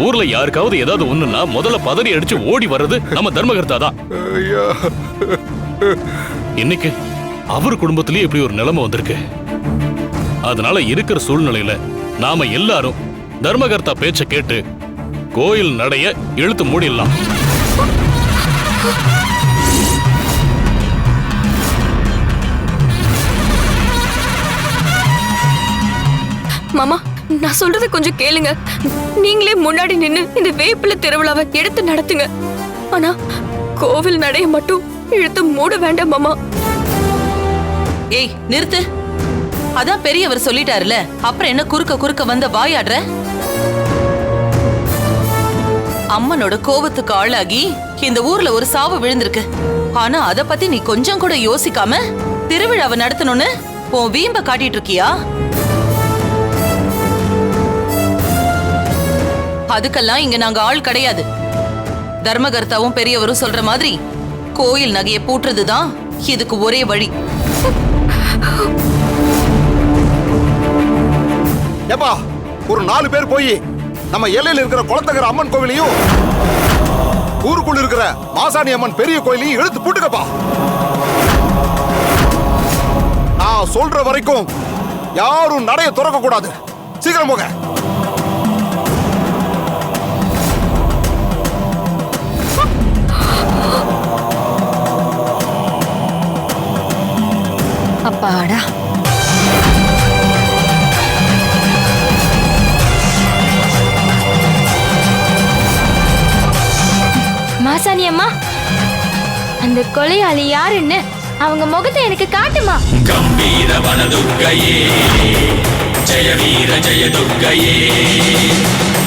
ஊர்ல யாருக்காவது ஏதாவது ஒண்ணுன்னா முதல்ல பதறி அடிச்சு ஓடி வர்றது நம்ம தர்மகர்த்தா தான். இன்னைக்கு அவர் குடும்பத்திலேயே இப்படி ஒரு நிலைமை வந்திருக்கு. அதனால இருக்கிற சூழ்நிலையில நாம எல்லாரும் தர்மகர்த்தா பேச்ச கேட்டு கோயில் நடைய இழுத்து மூடிடலாம். மாமா, நான் சொல்றத கொஞ்சம் கேளுங்க. நீங்களே முன்னாடி நின்னு இந்த வேப்பில திருவிழாவை எடுத்து நடத்துங்க. ஆனா கோவில் நடைய மட்டும் இழுத்து மூட வேண்டாம் மாமா. ஏய் நிறுத்து. அதான் பெரியவர் சொல்லிட்டாருல, அப்புறம் என்ன குறுக்க குறுக்க வந்த வாயாடுற? அம்மனோட கோவத்துக்கு ஆளாகி இந்த ஊர்ல ஒரு சாவு விழுந்திருக்கு. ஆனா அத பத்தி நீ கொஞ்சம் கூட யோசிக்காம திருவிழாவை நடத்தணும்னு உன் வீம்ப காட்டிட்டு இருக்கியா? அதுக்கெல்லாம் இங்க நாங்க ஆள் கிடையாது. தர்மகர்த்தாவும் பெரியவரும் சொல்ற மாதிரி கோயில் நகையை பூட்டுறதுதான் இதுக்கு ஒரே வழி. ஏப்பா, ஒரு 4 பேர் போய் நம்ம எல்லையில் இருக்கிற குளத்தகர அம்மன் கோவிலையும் ஊருக்குள்ள இருக்கிற மாசாணி அம்மன் பெரிய கோயிலையும் எடுத்து பூட்டுக்கப்பா. நான் சொல்ற வரைக்கும் யாரும் நடைய திறக்க கூடாது. சீக்கிரம் போங்க. அப்பாடா. மாசாணி அம்மா, அந்த கொலையாளி யாருன்னு அவங்க முகத்தை எனக்கு காட்டுமா? கம்பீர வனதுர்க்கையே, ஜெய வீர ஜெய துர்க்கையே,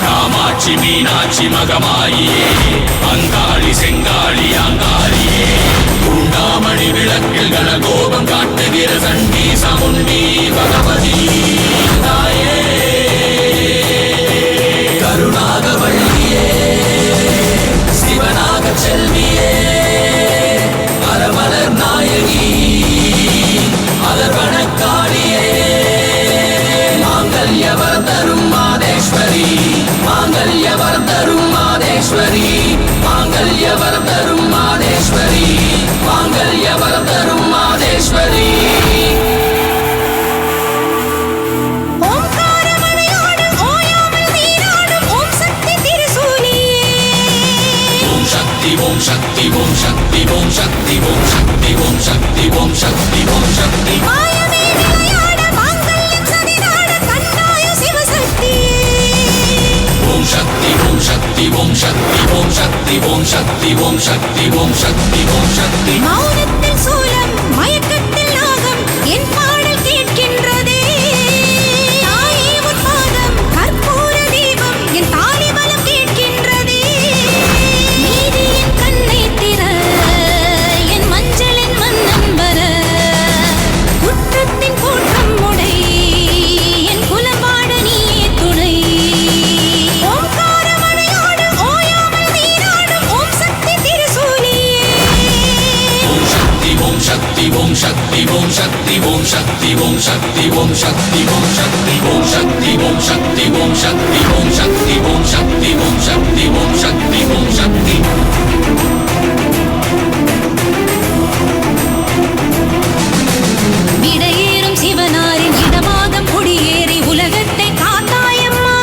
காமாட்சி மீனாட்சி மகமாயியே, அங்காளி செங்காளி அங்காளியே, குண்டாமணி விளக்கில் கனகோபம் காட்டுகிற சண்டி சமுண்டி பகவதி தாயே, கருணாகவள்ளியே, சிவனாக செல்வியே, அரமலர் நாயகி, அதர்வனக்காளியே, மாங்கல்யவர் தரும் மாதேஸ்வரி, மாங்கல்யவர் தரும் மாதேஸ்வரி, மாங்கல்யவர் தரும் மாதேஸ்வரி, மாங்கல்யவர் தரும் மாதேஸ்வரி. ஓம் சக்தி ஓம் சக்தி ஓம் சக்தி ஓம் சக்தி ஓம் சக்தி ஓம் சக்தி ஓம் சக்தி மாயமே நிலையான மாங்கல்யம் சதிநாட கண்டாய சிவசக்தி. ஓம் சக்தி ஓம் சக்தி ஓம் சக்தி ஓம் சக்தி ஓம் சக்தி ஓம் சக்தி ஓம் சக்தி ஓம் சக்தி. மௌனத்தில் சூலம் மயக்கத்தில் நாகம் என் பாடல் கேட்கின்றதே. தாயே உன் பாதம் கற்பூர தீபம் என் தாலி பலம் கேட்கின்றதே. நீதி என் கண்ணை திற என் மஞ்சளின் மன்னன் வர குற்றத்தின் கூட்டம் முடை என் குலபாட நீயே துணை. ஓம்கார மழையோடு ஓயாமல் நீராடும் ஓம் சக்தி திருசூலியே. ஓம் சக்தி ஓம் சக்தி ஓம் சக்தி ஓம் சக்தி ஓம் சக்தி ஓம் சக்தி ஓம் சக்தி ஓம் சக்தி ஓம் சக்தி ஓம் சக்தி ஓம் சக்தி ஓம் சக்தி ஓம் சக்தி ஓம் சக்தி ஓம் சக்தி ஓம் சக்தி. விடையேறும் சிவனாரின் இடமாகம் குடியேறி உலகத்தை காத்தாயம்மா.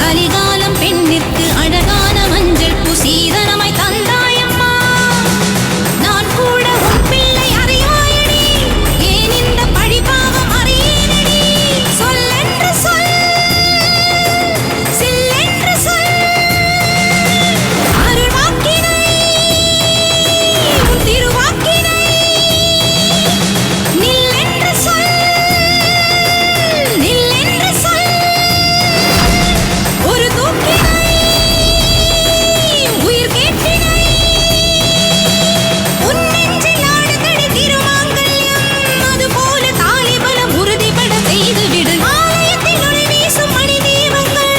கலிகாலம் பெண்ணிற்கு அழகான மஞ்சள் பூசீதனமாய் தந்தாயம்மா. நான் கூட உன் பிள்ளை அறியாயடி, ஏன் இந்த பழிபாவம் அறியேனடி. சொல்லென்று சொல், சில்லென்று சொல், அருள்வாக்கினை உன் திருவாக்கினை. நில்லென்று சொல், நில்லென்று சொல், ஒரு தூக்கினை உயிர் கேட்பினை. உன் நெஞ்சில் ஆடுதடி திருமாங்கல்யம், அதுபோல தாலி பலம் உறுதிபட செய்துவிடு. ஆலயத்தில் ஒளி வீசும் மணி தீபங்கள்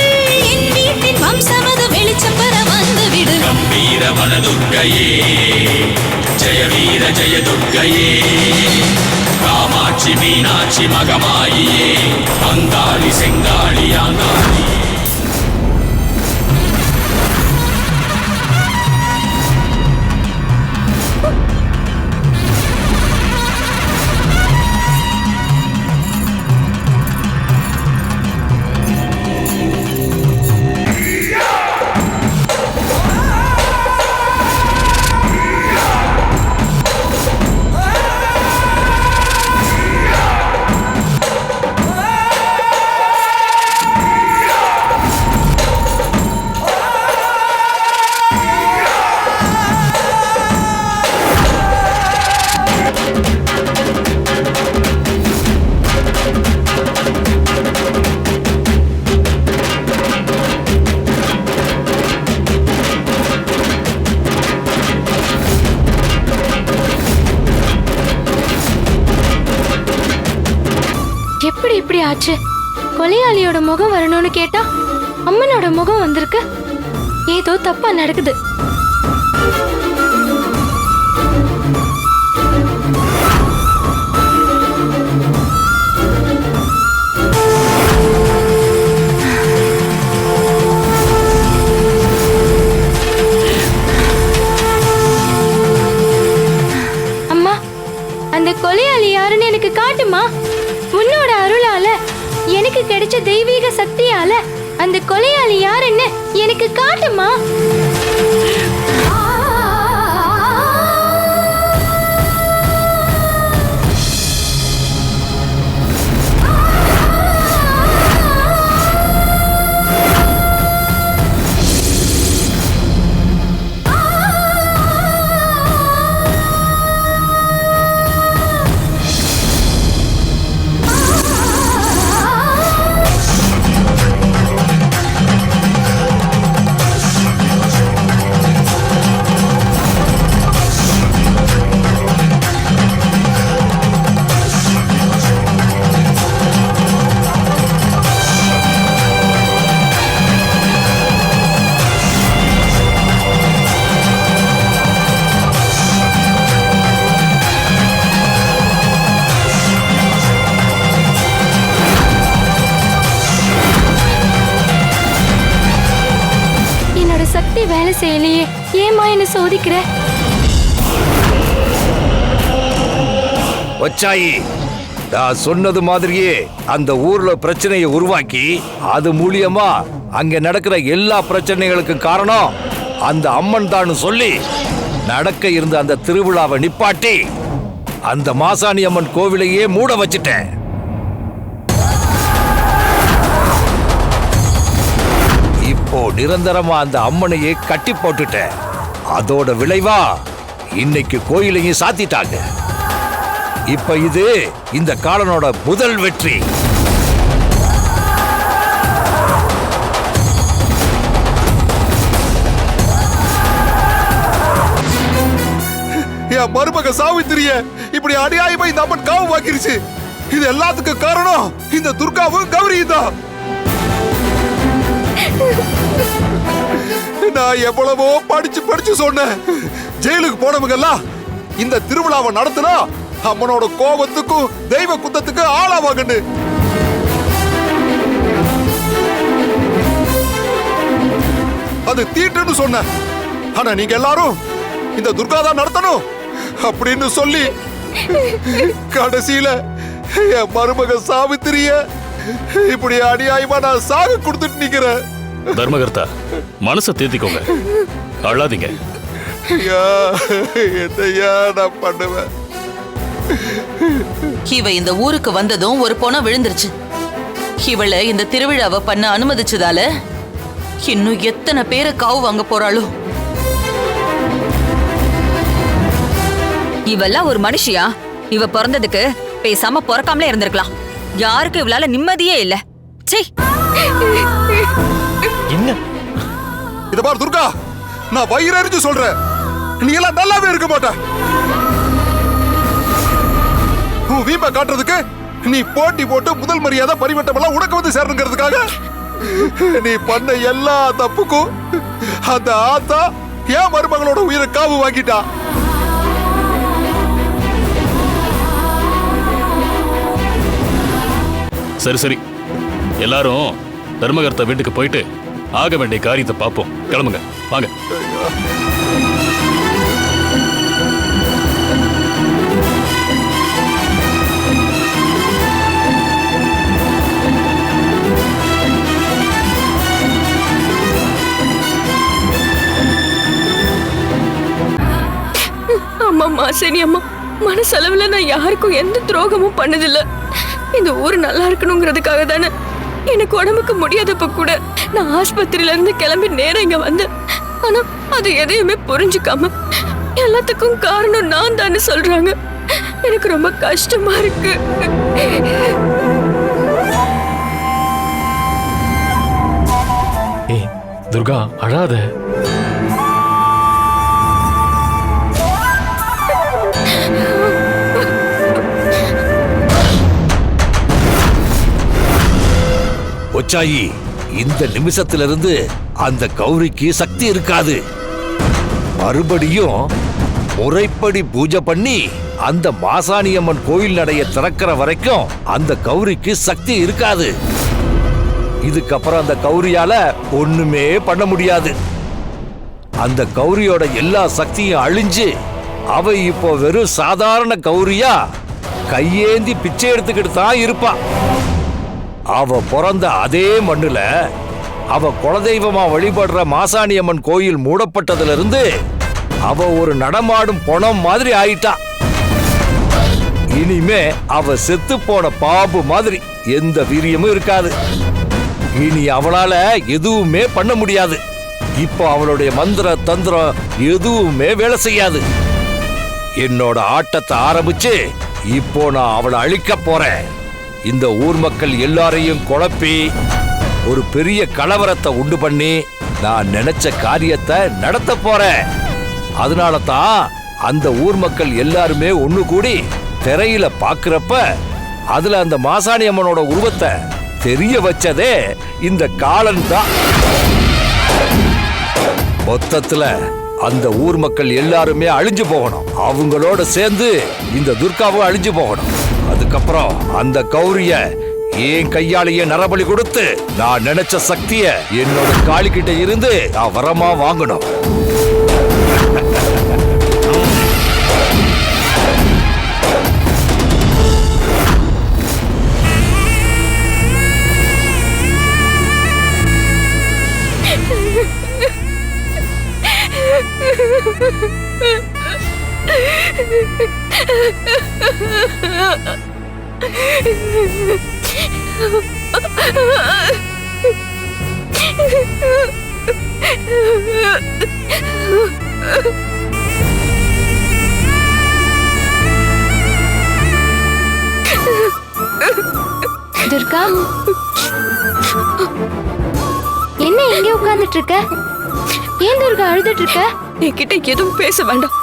என் வீட்டின் வம்சமது வெளிச்சம் பெற வந்துவிடு. கம்பீர வனதுர்க்கையே, ஜெய வீர ஜெய துர்க்கையே, காமாட்சி மீனாட்சி மகமாயியே, அங்காளி செங்காளி அங்காளியே. இப்படி ஆச்சு? கொலையாளியோட முகம் வரணும்னு கேட்டா அம்மனோட முகம் வந்திருக்கு. ஏதோ தப்பா நடக்குது. அம்மா, அந்த கொலையாளி யாருன்னு எனக்கு காட்டுமா. உன்னோட அருளால எனக்கு கிடைச்ச தெய்வீக சக்தியால அந்த கொலையாளி யாருன்னு எனக்கு காட்டுமா. சக்தி வேலை செய்யலையே, ஏமா என்ன சோதிக்கிற? வச்சாயி, நான் சொன்னது மாதிரியே அந்த ஊர்ல பிரச்சனையை உருவாக்கி அது மூலியமா அங்க நடக்கிற எல்லா பிரச்சனைகளுக்கும் காரணம் அந்த அம்மன் தான் சொல்லி நடக்க இருந்த அந்த திருவிழாவை நிப்பாட்டி அந்த மாசாணி அம்மன் கோவிலையே மூட வச்சிட்டேன். இப்போ நிரந்தரமா அந்த அம்மனையே கட்டி போட்டுட்டேன். அதோட விளைவா இன்னைக்கு கோயிலையும் சாத்திட்டாங்க. இப்ப இது இந்த காலனோட முதல் வெற்றி. என் மருமக சாவித்திரிய இப்படி அநியாயமா இந்த அம்மன் காவு வாக்கிருச்சு. இது எல்லாத்துக்கும் காரணம் இந்த துர்காவும் கௌரியும் தான். நான் எவ்வளவோ படிச்சு சொன்னேன். ஜெயிலுக்கு போனவங்க எல்லாம் இந்த திருவிழாவை நடத்தினா அம்மனோட கோபத்துக்கும் தெய்வ குத்தத்துக்கும் ஆளாவாங்கன்னு. அது தீட்டுன்னு சொன்ன. ஆனா நீங்க எல்லாரும் இந்த துர்கா தான் நடத்தணும் அப்படின்னு சொல்லி கடைசியில என் மருமக சாவித்திரிய இப்படி அநியாயமா நான் சாக கொடுத்துட்டு நிக்கிறேன். தர்மகர்த்தா, மனசை தேத்திக்கோங்க, அழாதீங்க. என்னையா நான் பண்ணுவேன்? இவ இந்த ஊருக்கு வந்ததும் ஒரு பொணம் விழுந்துருச்சு. இவளை இந்த திருவிழாவை பண்ண அனுமதிச்சதால இன்னும் எத்தனை பேரை காவு வாங்க போறாளோ. இவெல்லாம் ஒரு மனுஷியா? இவ பிறந்ததுக்கு பேசாம பிறக்காமலே இருந்திருக்கலாம். யாருக்கு இவளால நிம்மதியே இல்ல. சீ, என்ன இத பாரு துர்கா, நான் வயிறறிஞ்சு சொல்றேன், நீ எல்லாம் நல்லாவே இருக்க மாட்ட. உன் வீம்பை காட்டுறதுக்கு நீ போட்டி போட்டு முதல் மரியாதை பரிவட்டம் எல்லாம் உனக்கு வந்து சேரணுங்கிறதுக்காக நீ பண்ண எல்லா தப்புக்கும் அந்த ஆத்தா என் மருமகளோட உயிரை காவு வாங்கிட்டா. சரி சரி, எல்லாரும் தர்மகர்த்தா வீட்டுக்கு போயிட்டு ஆக வேண்டிய காரியத்தை பார்ப்போம். கிளம்புங்க, வாங்க. அம்மா மாசேனி அம்மா, மனசளவுல நான் யாருக்கும் எந்த துரோகமும் பண்ணதில்ல. இந்த ஊர் நல்லா இருக்கணுங்கிறதுக்காக தானே எனக்கு உடம்புக்கு முடியாதப்ப கூட நான் ஆஸ்பத்திரியில இருந்து கிளம்பி நேரம் இங்க வந்தேன். ஆனா அது எதையுமே புரிஞ்சுக்காம எல்லாத்துக்கும் காரணம் நான் தானே சொல்றாங்க. எனக்கு ரொம்ப கஷ்டமா இருக்கு. ஏய் துர்கா, அழாத. தாட்சாயி, இந்த நிமிஷத்திலிருந்து அந்த கௌரிக்கு சக்தி இருக்காது. மறுபடியும் முறைப்படி பூஜை பண்ணி அந்த மாசாணியம்மன் கோயில் நடைய திறக்கிற வரைக்கும் அந்த கௌரிக்கு சக்தி இருக்காது. இதுக்கப்புறம் அந்த கௌரியால ஒண்ணுமே பண்ண முடியாது. அந்த கௌரியோட எல்லா சக்தியும் அழிஞ்சு அவ இப்போ வெறும் சாதாரண கௌரியா கையேந்தி பிச்சை எடுத்துக்கிட்டு தான் இருப்பா. அவ பிறந்த அதே மண்ணுல அவ குலதெய்வமா வழிபடுற மாசாணியம்மன் கோயில் மூடப்பட்டதுல இருந்து அவ ஒரு நடமாடும் பொணம் மாதிரி ஆயிட்டா. இனிமே அவ செத்து போன பாம்பு மாதிரி எந்த வீரியமும் இருக்காது. இனி அவளால எதுவுமே பண்ண முடியாது. இப்போ அவளுடைய மந்திர தந்திரம் எதுவுமே வேலை செய்யாது. என்னோட ஆட்டத்தை ஆரம்பிச்சு இப்போ நான் அவளை அழிக்க போறேன். இந்த ஊர் மக்கள் எல்லாரையும் குழப்பி ஒரு பெரிய கலவரத்தை உண்டு பண்ணி நான் நினைச்ச காரியத்தை நடத்த போறேன். அதனால தான் அந்த ஊர் மக்கள் எல்லாருமே ஒண்ணு கூடி திரையில பாக்குறப்ப அதுல அந்த மாசாணி அம்மனோட உருவத்தை தெரிய வச்சதே இந்த காலன் தான். மொத்தத்துல அந்த ஊர் மக்கள் எல்லாருமே அழிஞ்சு போகணும். அவங்களோட சேர்ந்து இந்த துர்காவும் அழிஞ்சு போகணும். அதுக்கப்புறம் அந்த கௌரிய என் கையாலேயே நரபலி கொடுத்து நான் நினைச்ச சக்திய என்னோட காலிக்கிட்ட இருந்து நான் வரமா வாங்கணும். துர்கா, என்ன இங்கே உட்கார்ந்துட்டு இருக்க? ஏன் துர்கா அழுதுட்டு இருக்க? என்கிட்ட எதுவும் பேச வேண்டாம்.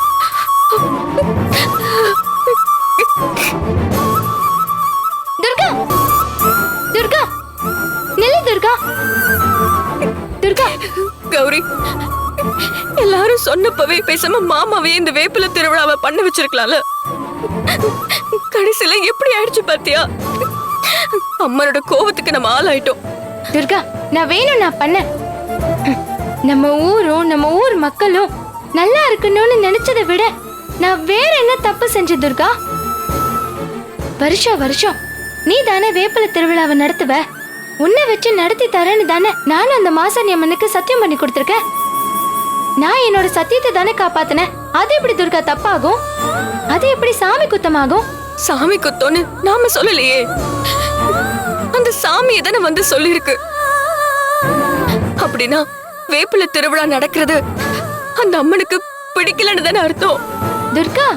துர்கா, துர்கா, நில்லு துர்கா. துர்கா, கௌரி, எல்லாரும் சொன்னப்பவே பேசாம மாமாவே இந்த வேப்பில திருவிழாவை பண்ண வச்சிருக்கலாம்ல. கடைசியில எப்படி ஆயிடுச்சு பாத்தியா? அம்மனோட கோவத்துக்கு நம்ம ஆளாயிட்டோம். துர்கா, நான் வேணும் நான் பண்ண. நம்ம ஊரும் நம்ம ஊர் மக்களும் நல்லா இருக்கணும்னு நினைச்சதை விட நான் வேற என்ன தப்பு செஞ்ச துர்கா? வருஷம் வருஷம் நீ தானே வேப்பில திருவிழாவை நடத்துவ. உன்னை வச்சு நடத்தி தரேன்னு தானே நானும் அந்த மாசாணி அம்மனுக்கு சத்தியம் பண்ணி கொடுத்துருக்கேன். நான் என்னோட சத்தியத்தை தானே காப்பாத்தினேன். அது எப்படி துர்கா தப்பாகும்? அது எப்படி சாமி குத்தமாகும்? சாமி குத்தோன்னு நாம சொல்லலையே, அந்த சாமியை தானே வந்து சொல்லிருக்கு. அப்படின்னா வேப்பில திருவிழா நடக்கிறது அந்த அம்மனுக்கு பிடிக்கலன்னு தானே அர்த்தம். துர்கா,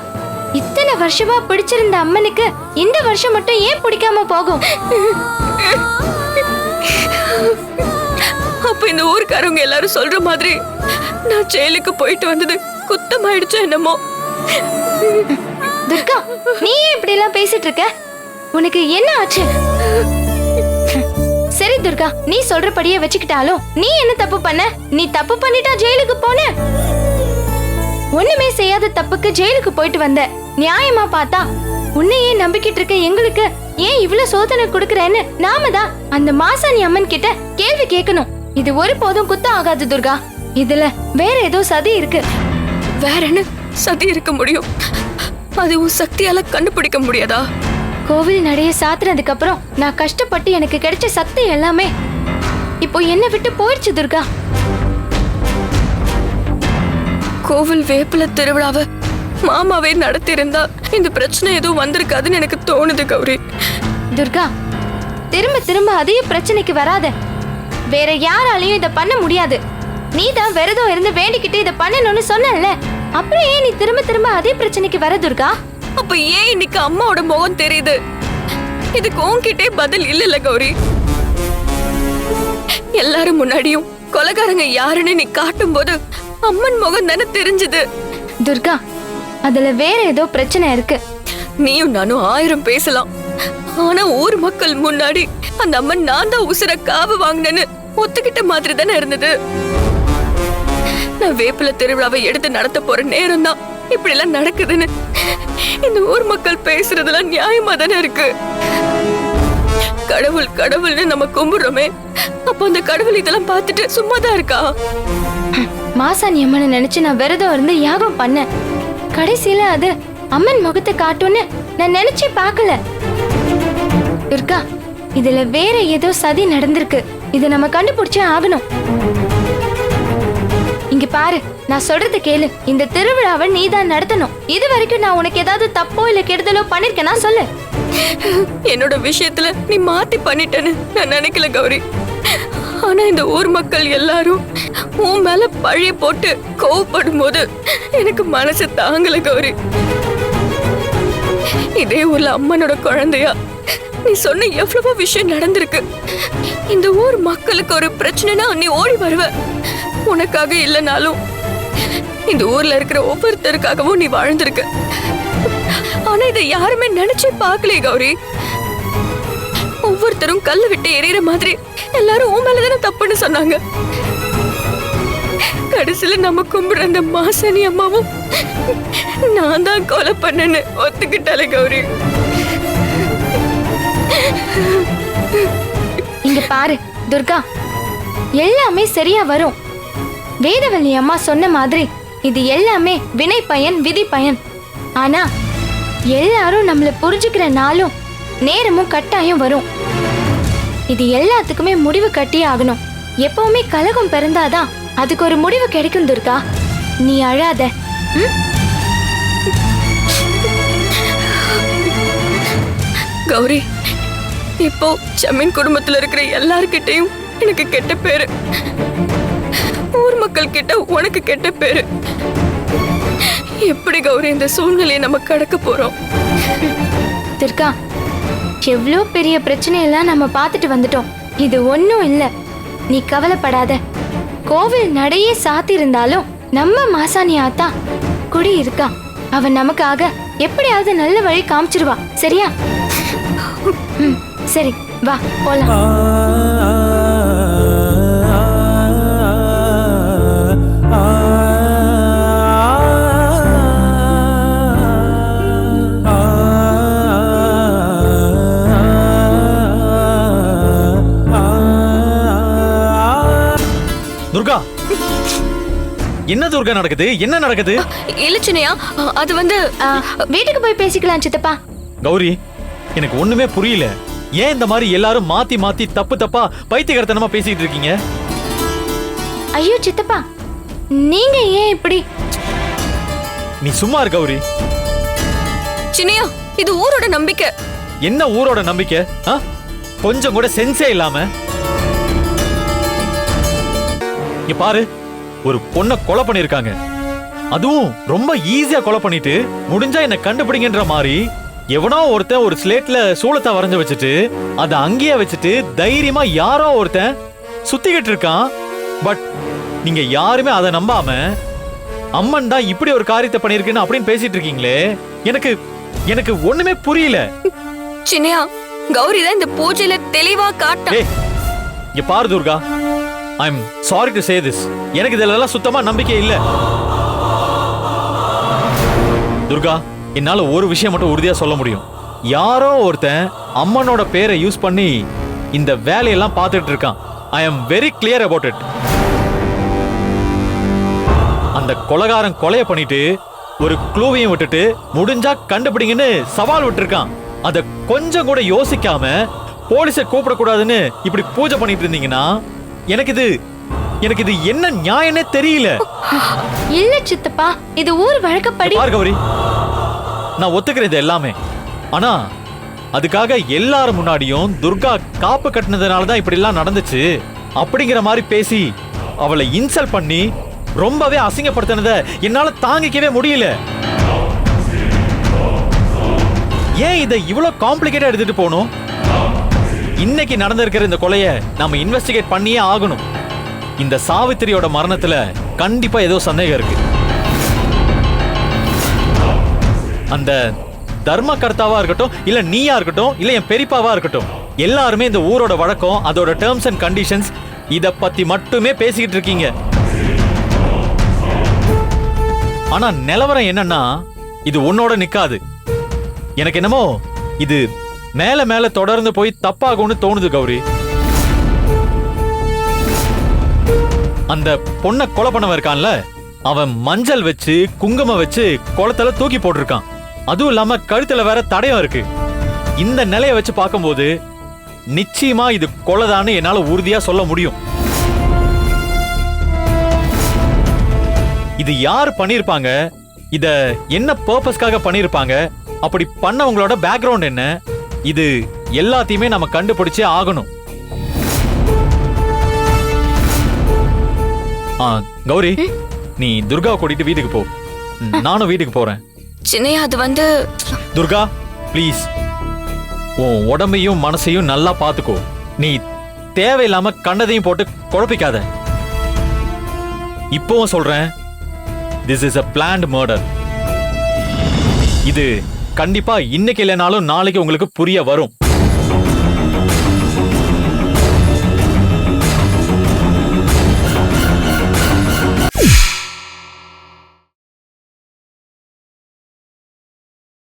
இத்தனை வருஷமா பிடிச்சிருந்த அம்மனுக்கு இந்த வருஷம் மட்டும் ஏன் பிடிக்காம போகும்? அப்ப இந்த ஊருக்காரவங்க எல்லாரும் சொல்ற மாதிரி நான் ஜெயிலுக்கு போயிட்டு வந்தது குத்தமாயிடுச்சோ என்னமோ. துர்கா, நீ இப்படி எல்லாம் பேசிட்டு இருக்க? உனக்கு என்ன ஆச்சு? சரி துர்கா, நீ சொல்றபடியே வச்சுக்கிட்டாலும் நீ என்ன தப்பு பண்ண? நீ தப்பு பண்ணிட்டா ஜெயிலுக்கு போன. ஒண்ணுமே செய்யாத தப்புக்கு ஜெயிலுக்கு போயிட்டு வந்த. நியாயமா பார்த்தா உன்னையே நம்பிக்கிட்டு இருக்க எங்களுக்கு ஏன் இவ்வளவு சோதனை கொடுக்கறேன்னு நாம தான் அந்த மாசாணி அம்மன் கிட்ட கேள்வி கேட்கணும். இது ஒரு போதும் குத்தம் ஆகாது துர்கா. இதுல வேற ஏதோ சதி இருக்கு. வேற என்ன சதி இருக்க முடியும்? அது உன் சக்தியால கண்டுபிடிக்க முடியாதா? கோவில் நடைய சாத்துனதுக்கு அப்புறம் நான் கஷ்டப்பட்டு எனக்கு கிடைச்ச சக்தி எல்லாமே இப்போ என்ன விட்டு போயிடுச்சு துர்கா. கோவில் வேப்பில திருவிழாவை மாமாவே நடத்தியிருந்தா இந்த பிரச்சனை எதுவும் வந்திருக்காதுன்னு எனக்கு தோணுது கௌரி. துர்கா, திரும்ப திரும்ப அதே பிரச்சனைக்கு வராத. வேற யாராலையும் இத பண்ண முடியாது. நீ தான் விரதம் இருந்து வேண்டிக்கிட்டு இத பண்ணணும்னு சொன்னல. அப்புறம் ஏன் நீ திரும்ப திரும்ப அதே பிரச்சனைக்கு வர துர்கா? அப்ப ஏன் இன்னைக்கு அம்மாவோட முகம் தெரியுது? இதுக்கு உன்கிட்டே பதில் இல்ல கௌரி. எல்லாரும் முன்னாடியும் கொலைகாரங்க யாருன்னு நீ காட்டும் போது அம்மன் முகம் தானே தெரிஞ்சது. துர்கா, அதுல வேற ஏதோ பிரச்சனை இருக்கு. நீயும் நானும் 1000 பேசலாம், ஆனா ஊர் மக்கள் முன்னாடி அந்த அம்மன் நான் தான் உசுர காவு வாங்கினேன்னு ஒத்துக்கிட்ட மாதிரி தானே இருந்தது. நான் வேப்பில திருவிழாவை எடுத்து நடத்த போற நேரம் தான் இப்படி எல்லாம் நடக்குதுன்னு இந்த ஊர் மக்கள் பேசுறதெல்லாம் நியாயமா தானே இருக்கு. கடவுள் கடவுள்னு நம்ம கும்பிடுறோமே, அப்போ அந்த கடவுள் இதெல்லாம் பார்த்துட்டு சும்மாதான் இருக்கா? மாசாணி அம்மனை நினைச்சு நான் விரதம் இருந்து யாகம் பண்ணேன். கடைசியில அது அம்மன் முகத்தை காட்டும்னு நான் நினைச்சே பார்க்கல. துர்கா, இதுல வேற ஏதோ சதி நடந்திருக்கு. இதை நம்ம கண்டுபிடிச்சே ஆகணும். இங்க பாரு, நான் சொல்றது கேளு. இந்த திருவிழாவை நீ தான் நடத்தணும். இது வரைக்கும் நான் உனக்கு ஏதாவது தப்போ இல்ல கெடுதலோ பண்ணிருக்கேனா சொல்லு. என்னோட விஷயத்துல நீ மாத்தி பண்ணிட்டேன்னு நான் நினைக்கல கௌரி. ஆனா இந்த ஊர் மக்கள் எல்லாரும் உன் மேல பழைய போட்டு கோவப்படும் போது எனக்கு மனசு தாங்கல கௌரி. இதே ஊர்ல அம்மனோட குழந்தையா நீ சொன்ன எவ்வளவோ விஷயம் நடந்திருக்கு. இந்த ஊர் மக்களுக்கு ஒரு பிரச்சனைனா நீ ஓடி வருவ. உனக்காக இல்லைனாலும் இந்த ஊர்ல இருக்கிற ஒவ்வொருத்தருக்காகவும் நீ வாழ்ந்திருக்க. ஆனா இதை யாருமே நினைச்சே பார்க்கலையே கௌரி. ஒவ்வொருத்தரும் கல்லு விட்டு எறிகிற மாதிரி எல்லாரும் உன் மேலதானே தப்புன்னு சொன்னாங்க. கடைசியில நம்ம கும்பிடுற அந்த மாசாணி அம்மாவும் நான் தான் கொலை பண்ணேன்னு ஒத்துக்கிட்டாலே கௌரி. இங்க பாரு துர்கா, எல்லாமே சரியா வரும். வேதவல்லி அம்மா சொன்ன மாதிரி இது எல்லாமே வினை பயன் விதி பயன். ஆனா எல்லாரும் நம்மள புரிஞ்சுக்கிற நாளும் நேரமும் கட்டாயம் வரும். இது எல்லாத்துக்குமே முடிவு கட்டி ஆகணும். எப்பவுமே கலகம் பிறந்தாதான் அதுக்கு ஒரு முடிவு கிடைக்கும் துர்கா. நீ அழாத. கௌரி, இப்போ ஜமீன் குடும்பத்துல இருக்கிற எல்லார்கிட்டையும் எனக்கு கெட்ட பேரு, ஊர் மக்கள் கிட்ட உனக்கு கெட்ட பேரு. எப்படி கௌரி இந்த சூழ்நிலையை நம்ம கடக்க போறோம்? துர்கா, எவ்வளோ பெரிய பிரச்சனையெல்லாம் நம்ம பார்த்துட்டு வந்துட்டோம். இது ஒன்றும் இல்லை, நீ கவலைப்படாத. கோவில் நடையே சாத்தி இருந்தாலும் நம்ம மாசாணி ஆத்தா குடி இருக்கா. அவன் நமக்காக எப்படியாவது நல்ல வழி காமிச்சிருவா. சரியா? சரி, வா போலாம். துர்கா, என்ன துர்கா நடக்குது? என்ன நடக்குது? இல்ல சின்னையா, அது வந்து வீட்டுக்கு போய் பேசிக்கலாம் சித்தப்பா. கௌரி, எனக்கு ஒண்ணுமே புரியல. ஏன் இந்த மாதிரி எல்லாரும் மாத்தி மாத்தி தப்பு தப்பா பைத்தியக்காரத்தனமா பேசிட்டு இருக்கீங்க? ஐயோ சித்தப்பா, நீங்க ஏன் இப்படி? நீ சும்மா இரு கௌரி. சின்னையா, இது ஊரோட நம்பிக்கை. என்ன ஊரோட நம்பிக்கை? கொஞ்சம் கூட சென்ஸே இல்லாம. இங்க பாரு, ஒரு பொண்ணை கொலை பண்ணிருக்காங்க. அதுவும் ரொம்ப ஈஸியா கொலை பண்ணிட்டு முடிஞ்சா என்ன கண்டுபிடிங்கன்ற மாதிரி எவனோ ஒருத்தன் ஒரு ஸ்லேட்ல சூளத்தை வரைஞ்சு வச்சுட்டு அதை அங்கேயே வச்சுட்டு தைரியமா யாரோ ஒருத்தன் சுத்திக்கிட்டு இருக்கான். பட் நீங்க யாருமே அதை நம்பாம அம்மன் தான் இப்படி ஒரு காரியத்தை பண்ணிருக்குன்னு அப்படின்னு பேசிட்டு இருக்கீங்களே. எனக்கு எனக்கு ஒண்ணுமே புரியல. சின்னையா, கௌரி தான் இந்த பூஜையில தெளிவா காட்ட. இங்க பாரு Durga, I am sorry to say this. எனக்கு இதெல்லாம் சுத்தமா நம்பிக்கை இல்ல. துர்கா, என்னால ஒரு விஷயம் மட்டும் உறுதியா சொல்ல முடியும். யாரோ ஒருத்தன் அம்மனோட பேரை யூஸ் பண்ணி இந்த வேலையெல்லாம் பார்த்துட்டு இருக்கான். I am very clear about it. அந்த கொலைகாரன் கொலைய பண்ணிட்டு ஒரு க்ளூவையும் விட்டுட்டு முடிஞ்சா கண்டுபிடிங்கன்னு சவால் விட்டுருக்கான். அத கொஞ்சம் கூட யோசிக்காம போலீஸை கூப்பிடக்கூடாதுன்னு இப்படி பூஜை பண்ணிட்டு இருந்தீங்கன்னா எனக்கு இது என்ன நியாயம்னே தெரியல. இல்ல சித்தப்பா, இது ஊர் வழக்கப்படி. பாரு கௌரி, நான் ஒத்துக்கிறேன் இது எல்லாமே. ஆனா அதுக்காக எல்லாரும் முன்னாடியும் துர்கா காப்பு கட்டினதுனால தான் இப்படி எல்லாம் நடந்துச்சு அப்படிங்கிற மாதிரி பேசி அவளை இன்சல்ட் பண்ணி ரொம்பவே அசிங்கப்படுத்தினத என்னால தாங்கிக்கவே முடியல. ஏன் இதை இவ்வளவு காம்ப்ளிகேட்டா எடுத்துட்டு போகணும்? இன்னைக்கு நடந்திருக்கிற இந்த கொலையை நாம இன்வெஸ்டிகேட் பண்ணியே ஆகணும். இந்த சாவித்திரியோட மரணத்துல கண்டிப்பா ஏதோ சந்தேகம் இருக்கு. அந்த தர்மகர்த்தாவா இருக்கட்டும், இல்ல நீயா இருக்கட்டும், இல்ல என் பெரியப்பாவா இருக்கட்டும், எல்லாருமே இந்த ஊரோட வழக்கம், அதோட டேர்ம்ஸ் அண்ட் கண்டிஷன்ஸ் இத பத்தி மட்டுமே பேசிக்கிட்டு இருக்கீங்க. ஆனா நிலவரம் என்னன்னா இது உன்னோட நிக்காது. எனக்கு என்னமோ இது மேல மேல தொடர்ந்து போய் தப்பாகும்னு தோணுது கௌரி. அந்த பொண்ணை கொலை பண்ணவன் இருக்கான்ல, அவன் மஞ்சள் வச்சு குங்குமம் வச்சு குளத்துல தூக்கி போட்டிருக்கான். அதுவும் இல்லாம கழுத்துல வேற தடயம் இருக்கு. இந்த நிலைய வச்சு பார்க்கும்போது நிச்சயமா இது கொலைதான்னு என்னால உறுதியா சொல்ல முடியும். இது யார் பண்ணிருப்பாங்க, இத என்ன பர்பஸ்க்காக பண்ணிருப்பாங்க, அப்படி பண்ணவங்களோட பேக்ரவுண்ட் என்ன, இது எல்லாத்தையுமே நம்ம கண்டுபிடிச்சே ஆகணும். கௌரி, நீ துர்காவை கூட்டிட்டு வீட்டுக்கு போ. நானும் வீட்டுக்கு போறேன். சின்னையா அது வந்து துர்கா ப்ளீஸ், உன் உடம்பையும் மனசையும் நல்லா பாத்துக்கோ. நீ தேவையில்லாம கண்ணதையும் போட்டு குழப்பிக்காத. இப்பவும் சொல்றேன், this is a planned murder. இது கண்டிப்பா இன்னைக்கு இல்லைனாலும் நாளைக்கு உங்களுக்கு புரிய வரும்.